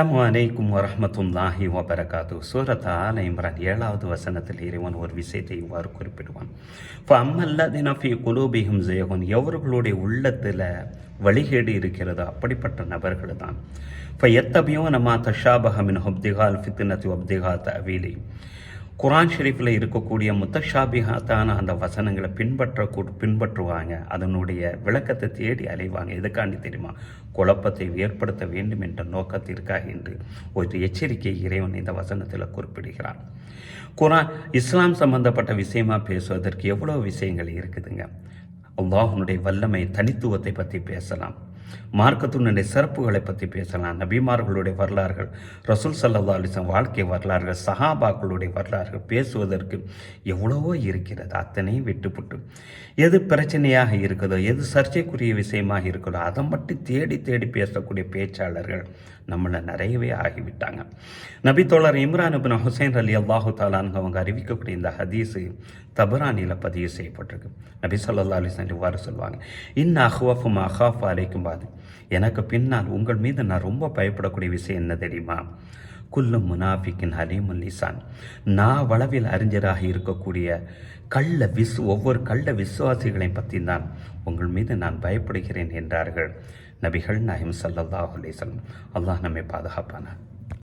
அஸ்ஸலாமு அலைக்கும் வரஹ்மத்துல்லாஹி வபரகாத்து. சூரத் ஆல இம்ரான் 7வது வசனத்தில் இறைவன் ஒரு விஷயத்தை இவ்வாறு குறிப்பிடுவான். ஃபஅம்மல்லதீன ஃபீ குலூபிஹிம் ஸைகுன், எவர்களுடைய உள்ளத்தில் வழிகேடு இருக்கிறதோ அப்படிப்பட்ட நபர்கள் தான். ஃபயத்தபியூன மா தஷாபஹ மின்ஹு இப்திகால் ஃபித்னத்தி வப்திகா தஅவீலி, குர்ஆன் ஷெரீஃபில் இருக்கக்கூடிய முத்தஷாபிஹாத்தான அந்த வசனங்களை பின்பற்றுவாங்க. அதனுடைய விளக்கத்தை தேடி அலைவாங்க. எதுக்காண்டி தெரியுமா? குழப்பத்தை ஏற்படுத்த வேண்டும் என்ற நோக்கத்திற்காக என்று ஒரு எச்சரிக்கை இறைவன் இந்த வசனத்தில் குறிப்பிடுகிறான். குர்ஆன் இஸ்லாம் சம்பந்தப்பட்ட விஷயமா பேசுவதற்கு எவ்வளோ விஷயங்கள் இருக்குதுங்க. அல்லாஹ்வுடைய வல்லமை, தனித்துவத்தை பற்றி பேசலாம், மார்க்கத்தினுடைய சிறப்புகளை பற்றி பேசலாம், நபிமார்களுடைய வரலாறுகள், ரசூல் ஸல்லல்லாஹு அலைஹி வஸல்லம் வாழ்க்கை வரலாறுகள், சஹாபாக்களுடைய வரலாறுகள் பேசுவதற்கு எவ்வளவோ இருக்கிறது. அத்தனையும் விட்டுப்புட்டு எது பிரச்சனையாக இருக்குதோ, எது சர்ச்சைக்குரிய விஷயமாக இருக்குதோ அதை மட்டும் தேடி தேடி பேசக்கூடிய பேச்சாளர்கள் நம்மளை நிறையவே ஆகிவிட்டாங்க. நபித்தோழர் இம்ரான் இப்னு ஹுசைன் ரலியல்லாஹு தஆலா அன்ஹு அவங்க அறிவிக்கக்கூடிய இந்த ஹதீஸு தபரானியில் பதிவு செய்யப்பட்டிருக்கு. நபி ஸல்லல்லாஹு அலைஹி வஸல்லம் இவ்வாறு சொல்லுவாங்க, அஹ்வஃபு மா அகாஃபு அலைக்கும் பாது, எனக்கு பின்னால் உங்கள் மீது நான் ரொம்ப பயப்படக்கூடிய விஷயம் என்ன தெரியுமா? குல்லு முனாஃபிக்கின் ஹலீமுல் லிசான், நான் வளவில் அறிஞராக இருக்கக்கூடிய ஒவ்வொரு கள்ள விசுவாசிகளை பற்றி தான் உங்கள் மீது நான் பயப்படுகிறேன் என்றார்கள் நபிகள் நாயகம் ஸல்லல்லாஹு அலைஹி வஸல்லம். அல்லாஹ் நம்மை பாதுகாப்பானார்.